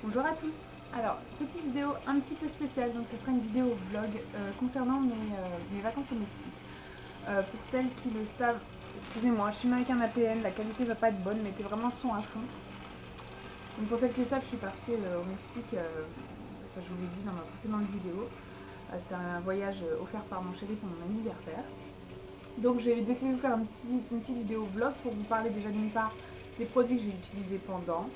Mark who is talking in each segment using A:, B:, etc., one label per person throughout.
A: Bonjour à tous. Alors, petite vidéo un petit peu spéciale, donc ça sera une vidéo vlog concernant mes vacances au Mexique. Pour celles qui le savent, excusez-moi, je filme avec un APN, la qualité va pas être bonne, mettez vraiment le son à fond. Donc pour celles qui le savent, je suis partie au Mexique, enfin, je vous l'ai dit dans ma précédente vidéo. C'était un voyage offert par mon chéri pour mon anniversaire. Donc j'ai décidé de vous faire une petite vidéo vlog pour vous parler déjà d'une part des produits que j'ai utilisés pendant.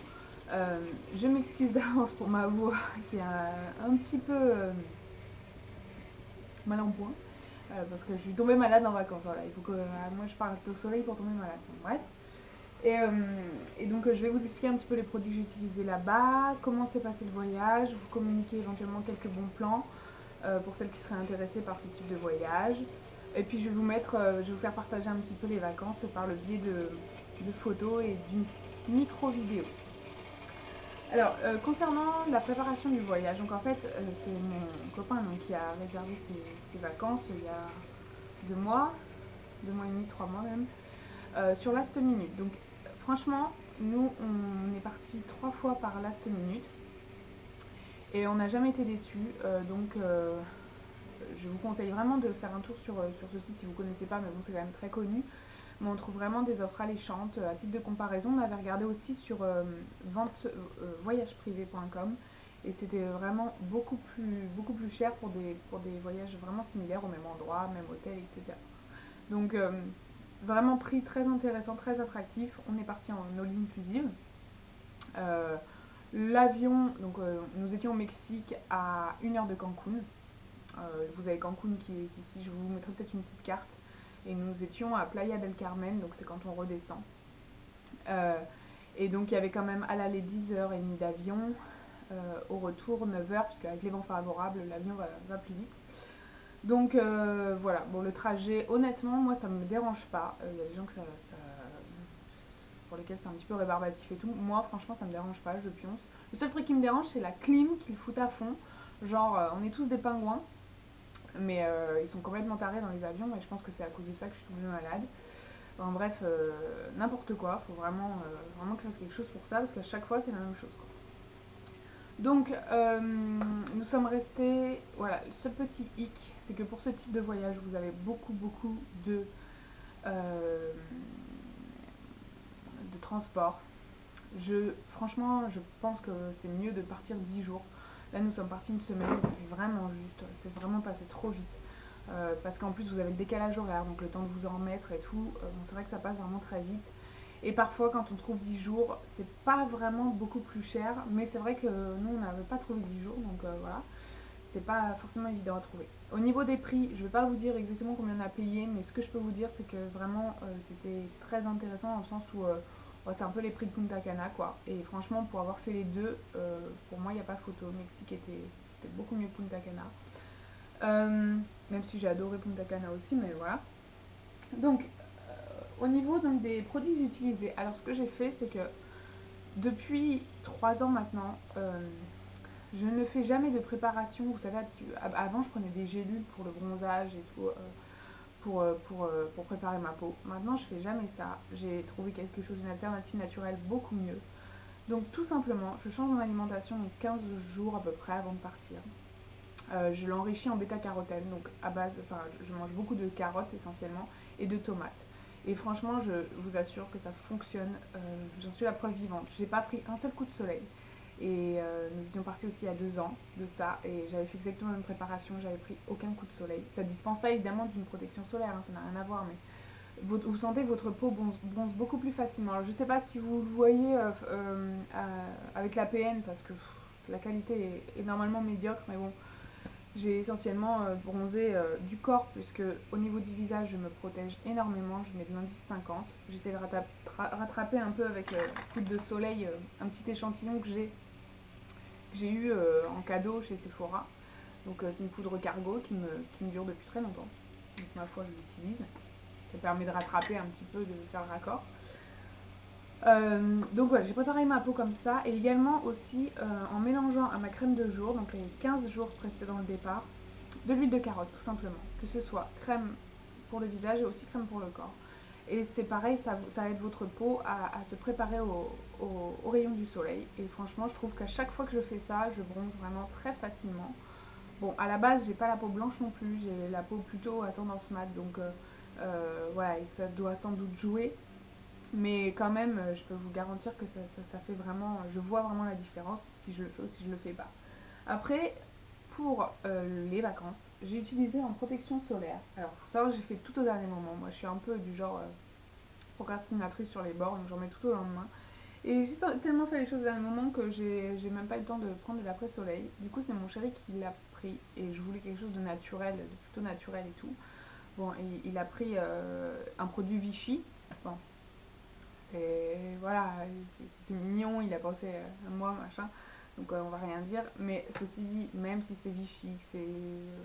A: Je m'excuse d'avance pour ma voix qui est un petit peu mal en point. Parce que je suis tombée malade en vacances. Voilà. Il faut que moi je parte au soleil pour tomber malade. Donc, bref. Et donc je vais vous expliquer un petit peu les produits que j'ai utilisés là-bas, comment s'est passé le voyage, vous communiquer éventuellement quelques bons plans pour celles qui seraient intéressées par ce type de voyage. Et puis je vais je vais vous faire partager un petit peu les vacances par le biais de photos et d'une micro-vidéo. Alors, concernant la préparation du voyage, donc en fait, c'est mon copain donc, qui a réservé ses vacances il y a 2 mois, 2 mois et demi, 3 mois même, sur Last Minute. Donc, franchement, nous, on est parti 3 fois par Last Minute et on n'a jamais été déçus. Je vous conseille vraiment de faire un tour sur ce site si vous ne connaissez pas, mais bon, c'est quand même très connu. Mais on trouve vraiment des offres alléchantes. À titre de comparaison, on avait regardé aussi sur voyageprivé.com et c'était vraiment beaucoup plus cher pour des voyages vraiment similaires au même endroit, même hôtel, etc. Donc vraiment prix très intéressant, très attractif. On est parti en all inclusive. Euh, L'avion, donc nous étions au Mexique à 1 heure de Cancun. Vous avez Cancun qui est ici, je vous mettrai peut-être une petite carte. Et nous étions à Playa del Carmen, donc c'est quand on redescend. Euh, et donc il y avait quand même à l'aller 10h30 d'avion, au retour 9 heures, parce qu'avec les vents favorables, l'avion va plus vite. Donc voilà, bon le trajet, honnêtement, moi ça me dérange pas. Il y a des gens pour lesquels c'est un petit peu rébarbatif et tout. Moi franchement ça me dérange pas, je pionce. Le seul truc qui me dérange c'est la clim qu'ils foutent à fond. Genre on est tous des pingouins, mais ils sont complètement tarés dans les avions et je pense que c'est à cause de ça que je suis tombée malade. Enfin bref, n'importe quoi, faut vraiment que je fasse quelque chose pour ça parce qu'à chaque fois c'est la même chose, quoi. Donc nous sommes restés, voilà, ce petit hic, c'est que pour ce type de voyage vous avez beaucoup euh, de transport. Franchement, je pense que c'est mieux de partir 10 jours. Là, nous sommes partis une semaine et ça fait vraiment juste. C'est vraiment passé trop vite. Parce qu'en plus, vous avez le décalage horaire, donc le temps de vous en remettre et tout. Bon, c'est vrai que ça passe vraiment très vite. Et parfois, quand on trouve 10 jours, c'est pas vraiment beaucoup plus cher. Mais c'est vrai que nous, on n'avait pas trouvé 10 jours, donc voilà. C'est pas forcément évident à trouver. Au niveau des prix, je vais pas vous dire exactement combien on a payé, mais ce que je peux vous dire, c'est que vraiment, c'était très intéressant dans le sens où ouais, c'est un peu les prix de Punta Cana, quoi. Et franchement, pour avoir fait les deux, pour moi, il n'y a pas photo. Le Mexique c'était beaucoup mieux que Punta Cana. Même si j'ai adoré Punta Cana aussi, mais voilà. Donc, au niveau donc, des produits que j'ai utilisés, alors ce que j'ai fait, c'est que depuis 3 ans maintenant, je ne fais jamais de préparation. Vous savez, avant, je prenais des gélules pour le bronzage et tout, pour préparer ma peau. Maintenant, je fais jamais ça. J'ai trouvé quelque chose, une alternative naturelle beaucoup mieux. Donc, tout simplement, je change mon alimentation en 15 jours à peu près avant de partir. Je l'enrichis en bêta-carotène, donc à base, enfin, je mange beaucoup de carottes essentiellement et de tomates. Et franchement, je vous assure que ça fonctionne. J'en suis la preuve vivante. J'ai pas pris un seul coup de soleil. Et nous étions partis aussi il y a 2 ans de ça. Et j'avais fait exactement la même préparation. J'avais pris aucun coup de soleil. Ça ne dispense pas évidemment d'une protection solaire, hein, ça n'a rien à voir. Mais vous sentez que votre peau bronze beaucoup plus facilement. Alors je ne sais pas si vous le voyez avec la PN parce que la qualité est normalement médiocre. Mais bon, j'ai essentiellement bronzé du corps puisque au niveau du visage je me protège énormément, je mets de l'indice 50. J'essaie de rattraper un peu avec poudre de soleil, un petit échantillon que j'ai eu en cadeau chez Sephora. Donc c'est une poudre cargo qui me dure depuis très longtemps. Donc ma foi je l'utilise. Ça permet de rattraper un petit peu, de faire le raccord. Donc voilà, j'ai préparé ma peau comme ça et également aussi en mélangeant à ma crème de jour, donc les 15 jours précédant le départ, de l'huile de carotte tout simplement, que ce soit crème pour le visage et aussi crème pour le corps. Et c'est pareil, ça aide votre peau à se préparer au rayon du soleil. Et franchement, je trouve qu'à chaque fois que je fais ça, je bronze vraiment très facilement. Bon, à la base, j'ai pas la peau blanche non plus, j'ai la peau plutôt à tendance mat, donc voilà, et ça doit sans doute jouer. Mais quand même, je peux vous garantir que ça fait vraiment, je vois vraiment la différence si je le fais ou si je le fais pas. Après, pour les vacances, j'ai utilisé en protection solaire. Alors, faut savoir que j'ai fait tout au dernier moment. Moi, je suis un peu du genre procrastinatrice sur les bords, donc j'en mets tout au lendemain. Et j'ai tellement fait les choses au dernier moment que j'ai même pas eu le temps de prendre de l'après-soleil. Du coup, c'est mon chéri qui l'a pris et je voulais quelque chose de naturel, de plutôt naturel et tout. Bon, et il a pris un produit Vichy. Bon, c'est voilà, c'est mignon, il a pensé à moi, machin. Donc on va rien dire. Mais ceci dit, même si c'est Vichy, que c'est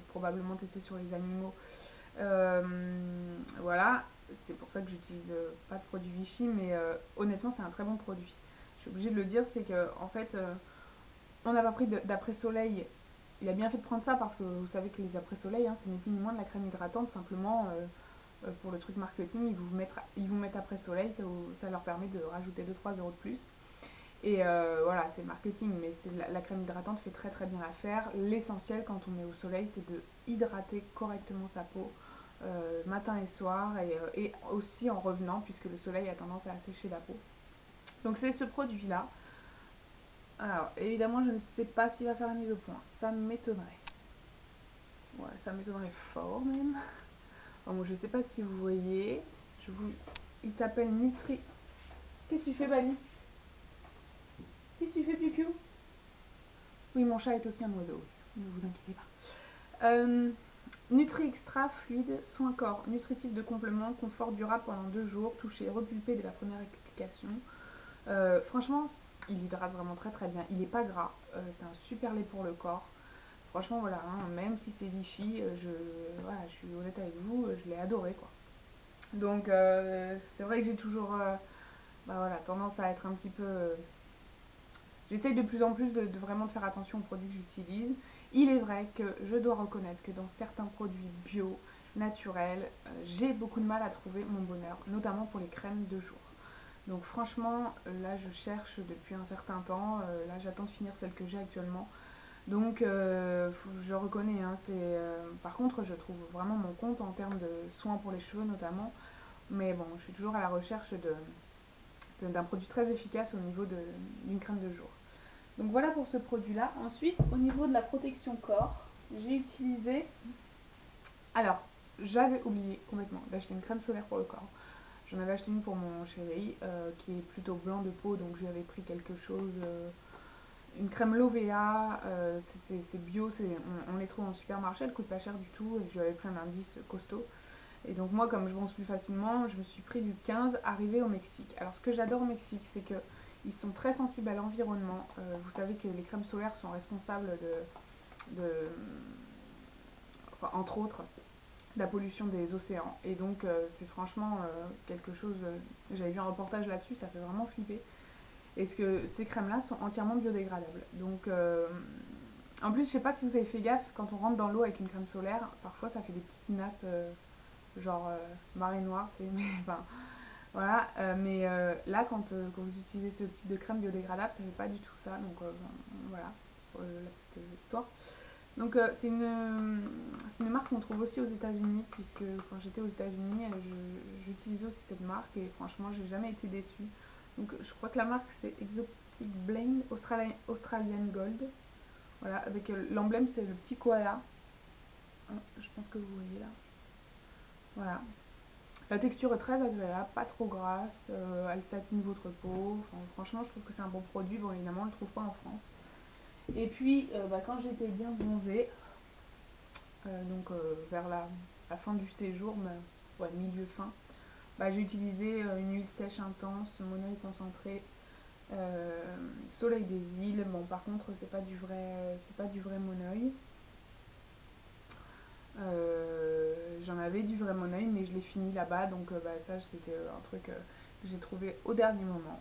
A: probablement testé sur les animaux, euh, voilà, c'est pour ça que j'utilise pas de produit Vichy, mais honnêtement, c'est un très bon produit. Je suis obligée de le dire, c'est que en fait, on n'a pas pris d'après-soleil. Il a bien fait de prendre ça parce que vous savez que les après-soleil, hein, c'est ni plus ni moins de la crème hydratante, simplement pour le truc marketing, ils vous mettent après-soleil, ça leur permet de rajouter 2-3 € de plus. Et voilà, c'est le marketing, mais la crème hydratante fait très très bien l'affaire. L'essentiel quand on est au soleil, c'est de hydrater correctement sa peau matin et soir, et aussi en revenant, puisque le soleil a tendance à assécher la peau. Donc c'est ce produit-là. Alors évidemment, je ne sais pas s'il va faire un mise au point, ça m'étonnerait. Ouais, ça m'étonnerait fort même. Bon, je ne sais pas si vous voyez, il s'appelle Nutri. Qu'est-ce que tu fais, Bali? Qu'est-ce que tu fais, Piu? Oui, mon chat est aussi un oiseau, ne vous inquiétez pas. Nutri Extra Fluide, soin corps, nutritif de complément, confort durable pendant 2 jours, touché, repulpé dès la première application. Franchement, il hydrate vraiment très très bien. Il n'est pas gras, c'est un super lait pour le corps. Franchement, voilà, hein, même si c'est Vichy, voilà, je suis honnête avec vous, je l'ai adoré quoi. Donc, c'est vrai que j'ai toujours bah, voilà, tendance à être un petit peu. J'essaye de plus en plus de vraiment de faire attention aux produits que j'utilise. Il est vrai que je dois reconnaître que dans certains produits bio, naturels, j'ai beaucoup de mal à trouver mon bonheur, notamment pour les crèmes de jour. Donc franchement, là je cherche depuis un certain temps, là j'attends de finir celle que j'ai actuellement. Donc je reconnais, hein, par contre je trouve vraiment mon compte en termes de soins pour les cheveux notamment. Mais bon, je suis toujours à la recherche d'un produit très efficace au niveau d'une crème de jour. Donc voilà pour ce produit-là. Ensuite, au niveau de la protection corps, j'ai utilisé... Alors, j'avais oublié complètement d'acheter une crème solaire pour le corps. J'en avais acheté une pour mon chéri, qui est plutôt blanc de peau, donc je lui avais pris quelque chose... une crème Lovea, c'est bio, on les trouve en supermarché, elle coûte pas cher du tout, et je lui avais pris un indice costaud. Et donc moi, comme je bronze plus facilement, je me suis pris du 15 arrivé au Mexique. Alors ce que j'adore au Mexique, c'est que ils sont très sensibles à l'environnement. Vous savez que les crèmes solaires sont responsables de enfin, entre autres, de la pollution des océans. Et donc c'est franchement quelque chose... j'avais vu un reportage là-dessus, ça fait vraiment flipper. Et que ces crèmes-là sont entièrement biodégradables. Donc en plus, je sais pas si vous avez fait gaffe, quand on rentre dans l'eau avec une crème solaire, parfois ça fait des petites nappes genre marée noire, c'est mais enfin voilà, mais là quand vous utilisez ce type de crème biodégradable, ça fait pas du tout ça, donc voilà pour la petite histoire. Donc c'est une marque qu'on trouve aussi aux États-Unis, puisque quand j'étais aux États-Unis, j'utilisais aussi cette marque et franchement j'ai jamais été déçue. Donc je crois que la marque c'est Exotic Blend Australian Gold. Voilà, avec l'emblème c'est le petit koala. Je pense que vous voyez là. Voilà. La texture est très agréable, pas trop grasse, elle satine votre peau. Enfin, franchement, je trouve que c'est un bon produit. Bon, évidemment, on ne le trouve pas en France. Et puis, bah, quand j'étais bien bronzée, donc vers la fin du séjour, ouais, milieu-fin, bah, j'ai utilisé une huile sèche intense, monoï concentré, soleil des îles. Bon, par contre, c'est pas du vrai monoï. J'en avais du vrai monoï, mais je l'ai fini là-bas, donc bah, ça c'était un truc que j'ai trouvé au dernier moment.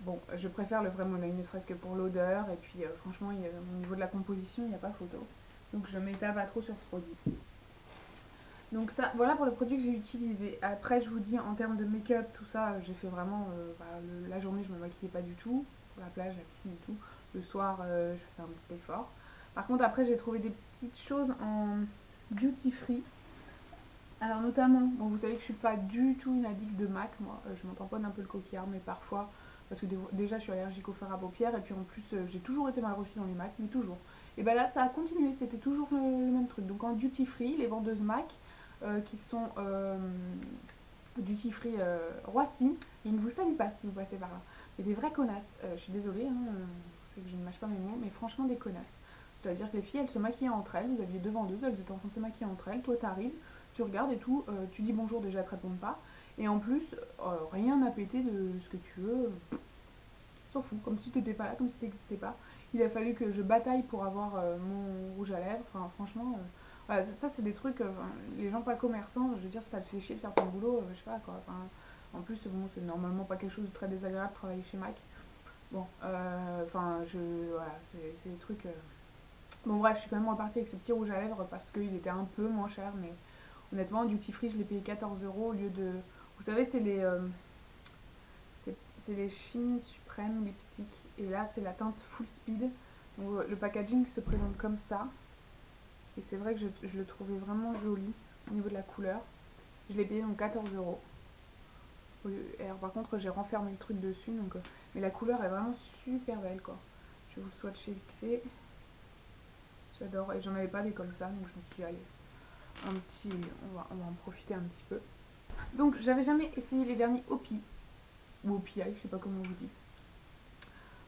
A: Bon, je préfère le vrai monoï, ne serait-ce que pour l'odeur, et puis franchement, au niveau de la composition, il n'y a pas photo. Donc je m'étale pas trop sur ce produit. Donc ça, voilà pour les produits que j'ai utilisés. Après, je vous dis, en termes de make-up, tout ça, j'ai fait vraiment... la journée, je me maquillais pas du tout. Pour la plage, la piscine et tout. Le soir, je faisais un petit effort. Par contre, après, j'ai trouvé des petites choses en duty free. Alors notamment, bon, vous savez que je suis pas du tout une addict de MAC, moi. Je m'en tamponne un peu le coquillard, mais parfois... Parce que déjà, je suis allergique au fer à paupières. Et puis en plus, j'ai toujours été mal reçue dans les MAC, mais toujours. Et ben là, ça a continué. C'était toujours le même truc. Donc en duty free, les vendeuses MAC qui sont duty free Roissy, ils ne vous saluent pas si vous passez par là. Mais des vraies connasses. Je suis désolée, hein, c'est que je ne mâche pas mes mots, mais franchement des connasses. C'est-à-dire que les filles, elles se maquillaient entre elles. Vous aviez deux vendeuses, elles étaient en train de se maquiller entre elles. Toi, t'arrives, tu regardes et tout, tu dis bonjour, déjà, elles te répondent pas. Et en plus, rien à péter de ce que tu veux. S'en fout, comme si t'étais pas là, comme si t'existais pas. Il a fallu que je bataille pour avoir mon rouge à lèvres. Enfin, franchement, voilà, ça c'est des trucs. Les gens pas commerçants, je veux dire, si ça te fait chier de faire ton boulot, je sais pas quoi. Enfin, en plus, bon, c'est normalement pas quelque chose de très désagréable de travailler chez Mac. Bon, enfin, voilà, c'est des trucs. Bon, bref, je suis quand même repartie avec ce petit rouge à lèvres parce qu'il était un peu moins cher, mais honnêtement, duty free, je l'ai payé 14 € au lieu de. Vous savez, c'est les Chine Supreme Lipstick. Et là, c'est la teinte Full Speed. Donc, le packaging se présente comme ça. Et c'est vrai que je le trouvais vraiment joli au niveau de la couleur. Je l'ai payé donc 14 €. Et alors, par contre, j'ai renfermé le truc dessus. Donc, mais la couleur est vraiment super belle, quoi. Je vais vous le swatcher vite fait. J'adore. Et j'en avais pas des comme ça. Donc, je me suis dit, allez, on va en profiter un petit peu. Donc, j'avais jamais essayé les vernis Opi. Ou OPI, je sais pas comment vous dites.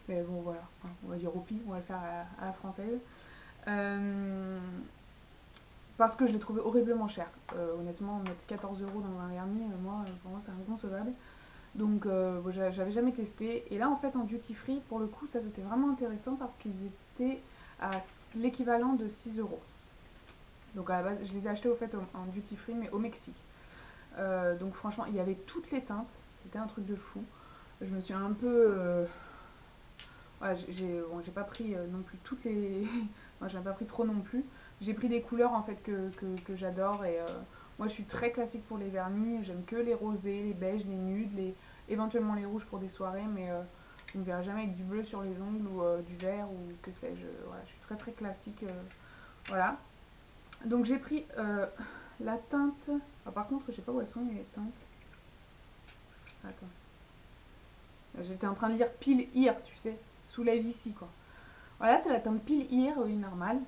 A: Mais bon, voilà. On va dire Opi. On va le faire à la française. Parce que je l'ai trouvé horriblement cher. Honnêtement, mettre 14 € dans un vernis, moi, pour moi, c'est inconcevable. Donc, bon, j'avais jamais testé. Et là, en fait, en duty free, pour le coup, ça c'était vraiment intéressant parce qu'ils étaient à l'équivalent de 6 €. Donc, à la base, je les ai achetés au fait en duty free, mais au Mexique. Donc, franchement, il y avait toutes les teintes. C'était un truc de fou. Je me suis un peu. Ouais, j'ai pas pris non plus toutes les. Moi, j'en ai pas pris trop non plus. J'ai pris des couleurs en fait que j'adore et moi je suis très classique pour les vernis. J'aime que les rosés, les beiges, les nudes, éventuellement les rouges pour des soirées, mais je ne verrai jamais avec du bleu sur les ongles ou du vert ou que sais-je. Voilà, je suis très très classique. Voilà. Donc j'ai pris la teinte. Ah, par contre, je sais pas où elles sont les teintes. Attends. J'étais en train de lire Pile Ear, tu sais, soulève ici quoi. Voilà, c'est la teinte Pile Ear, oui, normale.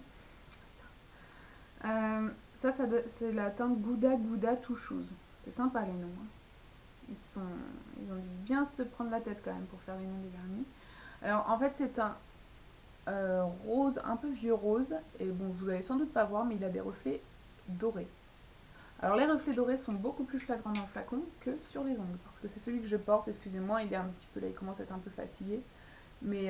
A: Ça c'est la teinte Gouda Gouda Two Shoes. C'est sympa les noms. Hein. Ils ont dû bien se prendre la tête quand même pour faire les noms des vernis. Alors en fait c'est un rose, un peu vieux rose. Et bon, vous allez sans doute pas voir, mais il a des reflets dorés. Alors les reflets dorés sont beaucoup plus flagrants dans le flacon que sur les ongles. Parce que c'est celui que je porte, excusez-moi, il est un petit peu là, il commence à être un peu fatigué. Mais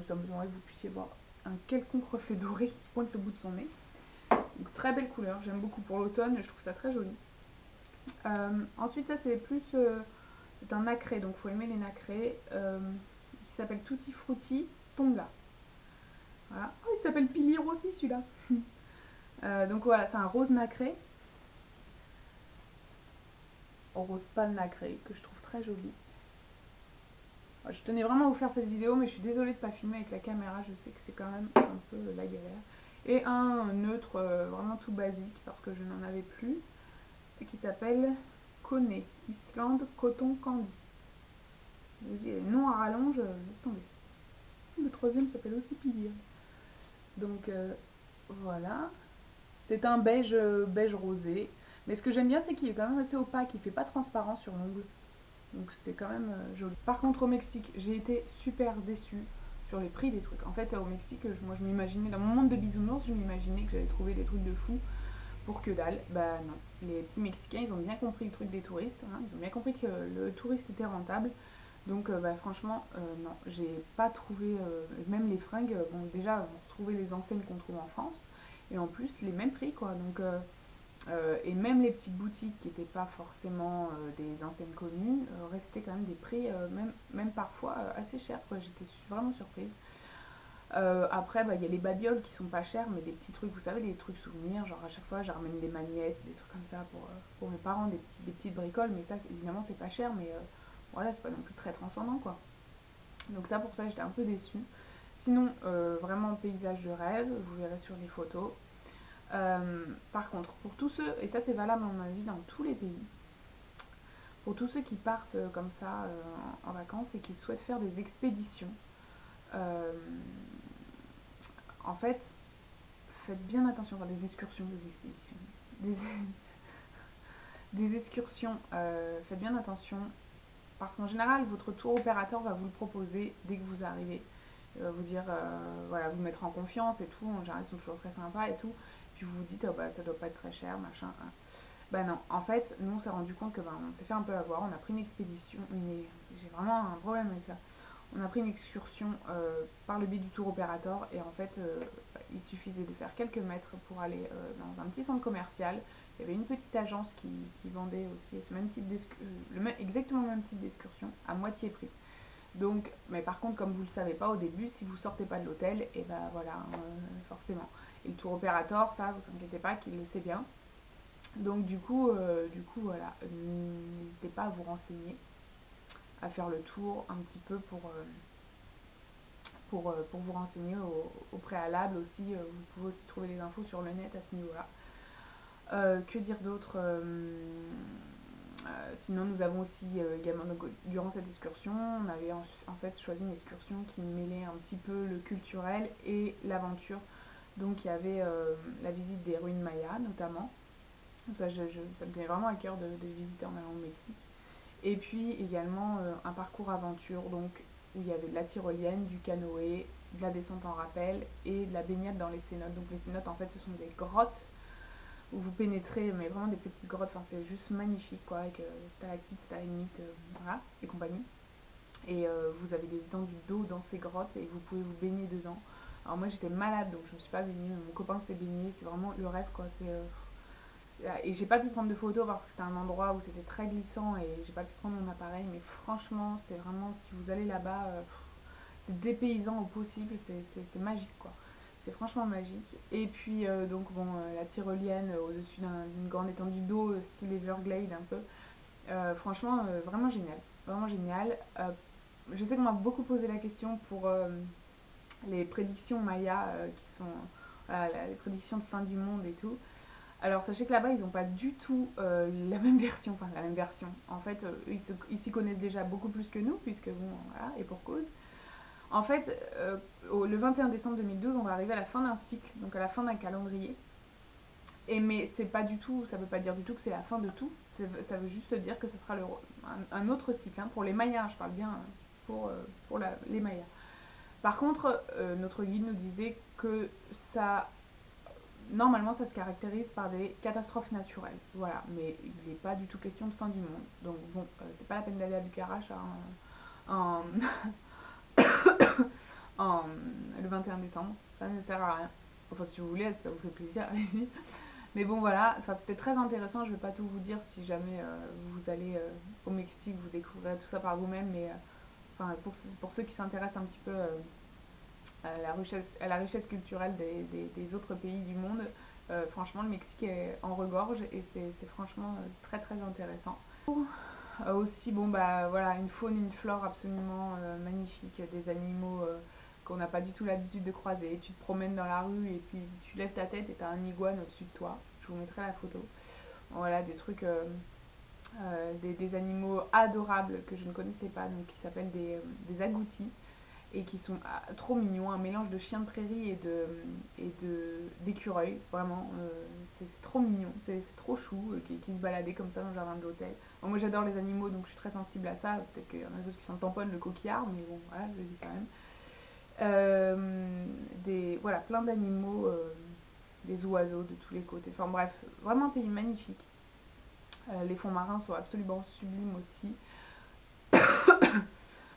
A: ça me semblerait que vous puissiez voir un quelconque reflet doré qui pointe le bout de son nez. Donc très belle couleur, j'aime beaucoup pour l'automne, je trouve ça très joli. Ensuite ça c'est plus, c'est un nacré, donc il faut aimer les nacrés, qui s'appelle Tutti Frutti Tonga. Voilà. Oh, il s'appelle Pilir aussi celui-là. Donc voilà, c'est un rose nacré, rose pâle nacré, que je trouve très joli. Je tenais vraiment à vous faire cette vidéo, mais je suis désolée de ne pas filmer avec la caméra, je sais que c'est quand même un peu la galère. Et un neutre vraiment tout basique, parce que je n'en avais plus, qui s'appelle Kone Island Cotton Candy. Vous voyez, les noms à rallonge, laisse tomber. Le troisième s'appelle aussi Pilir. Donc voilà. C'est un beige, beige rosé. Mais ce que j'aime bien, c'est qu'il est quand même assez opaque, il ne fait pas transparent sur l'ongle. Donc c'est quand même joli. Par contre au Mexique, j'ai été super déçue sur les prix des trucs. En fait au Mexique, moi je m'imaginais, dans mon monde de bisounours, je m'imaginais que j'allais trouver des trucs de fou pour que dalle. Bah non. Les petits Mexicains, ils ont bien compris le truc des touristes. Hein. Ils ont bien compris que le touriste était rentable. Donc bah, franchement, non. J'ai pas trouvé, même les fringues, bon déjà on retrouvait les enseignes qu'on trouve en France. Et en plus les mêmes prix quoi. Donc et même les petites boutiques qui n'étaient pas forcément des enseignes connues restaient quand même des prix même parfois assez chers quoi. J'étais vraiment surprise. Après, bah, y a les babioles qui sont pas chères, mais des petits trucs, vous savez, des trucs souvenirs, genre à chaque fois, je ramène des magnettes, des trucs comme ça pour mes parents, des petites bricoles, mais ça, évidemment, c'est pas cher, mais voilà, c'est pas non plus très transcendant, quoi. Donc ça, pour ça, j'étais un peu déçue. Sinon, vraiment paysage de rêve, vous verrez sur les photos. Par contre, pour tous ceux, et ça c'est valable à mon avis dans tous les pays, pour tous ceux qui partent comme ça en vacances et qui souhaitent faire des expéditions, euh, en fait, faites bien attention, enfin des excursions, des expéditions, des, des excursions, faites bien attention, parce qu'en général, votre tour opérateur va vous le proposer dès que vous arrivez. Vous dire, voilà, vous mettre en confiance et tout, en général, ils sont toujours très sympas et tout, puis vous vous dites, oh, bah, ça doit pas être très cher, machin. Hein. Bah non, en fait, nous on s'est rendu compte que on s'est fait un peu avoir, on a pris une expédition, j'ai vraiment un problème avec ça. On a pris une excursion par le biais du tour opérateur et en fait il suffisait de faire quelques mètres pour aller dans un petit centre commercial. Il y avait une petite agence qui vendait aussi ce même type exactement le même type d'excursion à moitié prix. Donc, mais par contre, comme vous ne le savez pas au début, si vous sortez pas de l'hôtel, et ben voilà, forcément. Et le tour opérateur, ça, vous inquiétez pas, qu'il le sait bien. Donc du coup voilà, n'hésitez pas à vous renseigner, à faire le tour un petit peu pour vous renseigner au préalable aussi. Vous pouvez aussi trouver des infos sur le net à ce niveau-là. Que dire d'autre sinon nous avons aussi également, donc, durant cette excursion, on avait en fait choisi une excursion qui mêlait un petit peu le culturel et l'aventure. Donc il y avait la visite des ruines mayas notamment. Ça me tenait vraiment à cœur de visiter en allant au Mexique. Et puis également un parcours aventure, donc où il y avait de la tyrolienne, du canoë, de la descente en rappel et de la baignade dans les cénotes. Donc les cénotes en fait ce sont des grottes où vous pénétrez, mais vraiment des petites grottes, enfin c'est juste magnifique quoi, avec stalactites, stalagmites, voilà, et compagnie. Et vous avez des étendues d'eau dans ces grottes et vous pouvez vous baigner dedans. Alors moi j'étais malade donc je me suis pas baignée, mais mon copain s'est baigné, c'est vraiment le rêve quoi, et j'ai pas pu prendre de photos parce que c'était un endroit où c'était très glissant et j'ai pas pu prendre mon appareil, mais franchement c'est vraiment, si vous allez là-bas, c'est dépaysant au possible, c'est magique quoi. C'est franchement magique. Et puis donc bon, la tyrolienne au-dessus d'une grande étendue d'eau, style Everglade un peu. Franchement, vraiment génial. Vraiment génial. Je sais qu'on m'a beaucoup posé la question pour les prédictions Maya qui sont voilà, les prédictions de fin du monde et tout. Alors sachez que là-bas ils n'ont pas du tout la même version, enfin la même version. En fait, ils s'y connaissent déjà beaucoup plus que nous, puisque bon, voilà, et pour cause. En fait, le 21 décembre 2012, on va arriver à la fin d'un cycle, donc à la fin d'un calendrier. Et mais c'est pas du tout, ça veut pas dire du tout que c'est la fin de tout. Ça veut juste dire que ça sera un autre cycle. Hein. Pour les Mayas, je parle bien pour les Mayas. Par contre, notre guide nous disait que ça normalement ça se caractérise par des catastrophes naturelles, voilà, mais il n'est pas du tout question de fin du monde. Donc bon, c'est pas la peine d'aller à Bucarach en, le 21 décembre, ça ne sert à rien. Enfin si vous voulez, si ça vous fait plaisir, allez-y. Mais bon voilà, enfin, c'était très intéressant, je ne vais pas tout vous dire, si jamais vous allez au Mexique, vous découvrirez tout ça par vous-même, mais enfin, pour ceux qui s'intéressent un petit peu à la richesse culturelle des autres pays du monde. Franchement, le Mexique est en regorge et c'est franchement très très intéressant. Aussi, bon bah voilà, une faune, une flore absolument magnifique, des animaux qu'on n'a pas du tout l'habitude de croiser. Tu te promènes dans la rue et puis tu lèves ta tête et tu as un iguane au-dessus de toi. Je vous mettrai la photo. Voilà, des trucs, des animaux adorables que je ne connaissais pas, donc qui s'appellent des agoutis et qui sont trop mignons, un mélange de chiens de prairie d'écureuils, vraiment, c'est trop mignon, c'est trop chou, qui se baladaient comme ça dans le jardin de l'hôtel. Bon, moi j'adore les animaux donc je suis très sensible à ça, peut-être qu'il y en a d'autres qui s'en tamponnent le coquillard, mais bon voilà, je le dis quand même. Voilà, plein d'animaux, des oiseaux de tous les côtés, enfin bref, vraiment un pays magnifique. Les fonds marins sont absolument sublimes aussi.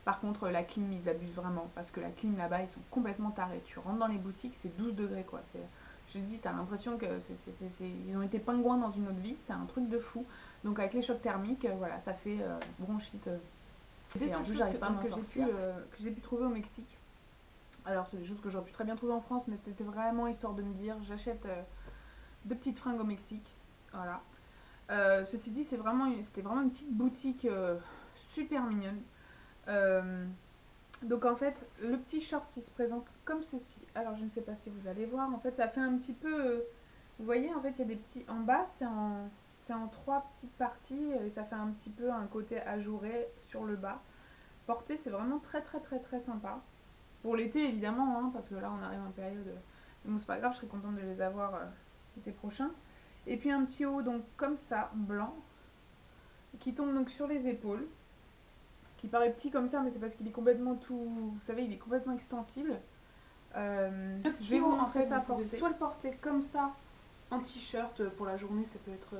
A: Par contre, la clim, ils abusent vraiment. Parce que la clim là-bas, ils sont complètement tarés. Tu rentres dans les boutiques, c'est 12 degrés quoi. Je te dis, t'as l'impression que ils ont été pingouins dans une autre vie. C'est un truc de fou. Donc avec les chocs thermiques, voilà, ça fait bronchite. Et en plus, j'arrive pas à m'en sortir. Que j'ai pu trouver au Mexique. Alors c'est des choses que j'aurais pu très bien trouver en France, mais c'était vraiment histoire de me dire j'achète deux petites fringues au Mexique. Voilà. Ceci dit, c'était vraiment une petite boutique super mignonne. Euh, donc en fait, le petit short il se présente comme ceci. Alors je ne sais pas si vous allez voir. En fait, ça fait un petit peu. Vous voyez, en fait, il y a des petits. En bas, c'est en trois petites parties et ça fait un petit peu un côté ajouré sur le bas. Porter, c'est vraiment très très très très sympa. Pour l'été évidemment, hein, parce que là on arrive en période. Mais bon, c'est pas grave, je serai contente de les avoir l'été prochain. Et puis un petit haut donc comme ça, blanc, qui tombe donc sur les épaules, qui paraît petit comme ça, mais c'est parce qu'il est complètement tout. Vous savez, il est complètement extensible. Je vais vous montrer ça porter. Soit le porter comme ça en t-shirt pour la journée, ça peut être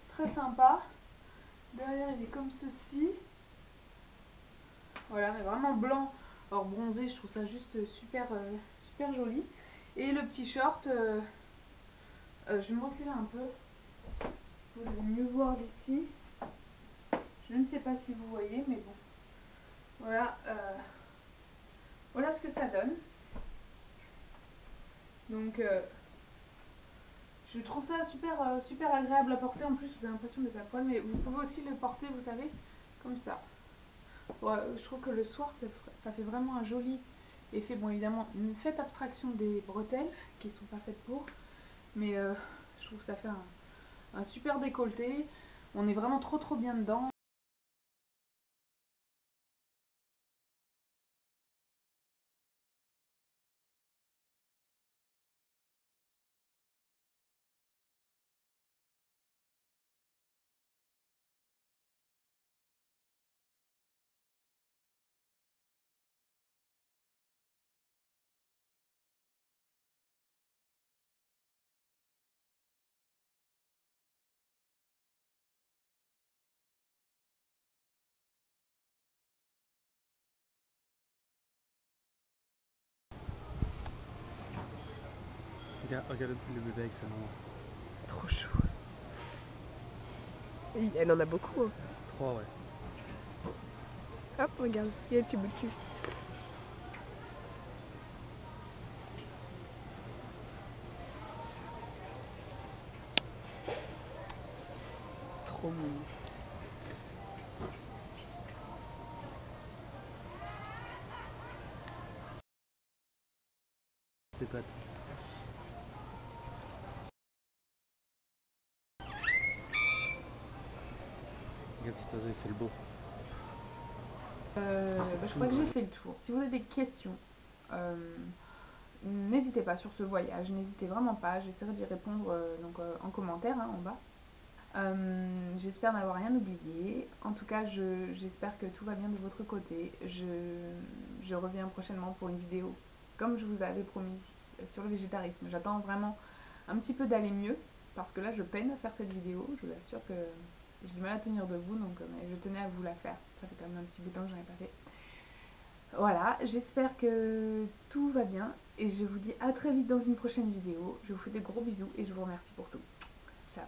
A: très sympa. Derrière, il est comme ceci. Voilà, mais vraiment blanc. Or bronzé, je trouve ça juste super, super joli. Et le petit short, je vais me reculer un peu. Vous allez mieux voir d'ici. Je ne sais pas si vous voyez, mais bon. Voilà, voilà ce que ça donne. Donc, je trouve ça super, super agréable à porter. En plus, vous avez l'impression d'être à poil, mais vous pouvez aussi le porter, vous savez, comme ça. Ouais, je trouve que le soir, ça fait vraiment un joli effet. Bon, évidemment, faites abstraction des bretelles qui sont pas faites pour, mais je trouve que ça fait un super décolleté. On est vraiment trop trop bien dedans.
B: Regarde le bébé avec sa maman.
C: Trop chou. Elle en a beaucoup. Hein.
B: 3, ouais.
C: Hop, regarde, il y a un petit bout de cul. Trop mignon.
B: Ses pattes. Regarde, petit oiseau, il fait le beau.
A: Je crois que j'ai fait le tour. Si vous avez des questions, n'hésitez pas sur ce voyage, n'hésitez vraiment pas. J'essaierai d'y répondre en commentaire en bas. J'espère n'avoir rien oublié. En tout cas, j'espère que tout va bien de votre côté. Je reviens prochainement pour une vidéo, comme je vous avais promis, sur le végétarisme. J'attends vraiment un petit peu d'aller mieux, parce que là, je peine à faire cette vidéo. Je vous assure que j'ai du mal à tenir debout, donc mais je tenais à vous la faire. Ça fait quand même un petit bout de temps que j'en ai pas fait. Voilà, j'espère que tout va bien et je vous dis à très vite dans une prochaine vidéo. Je vous fais des gros bisous et je vous remercie pour tout. Ciao.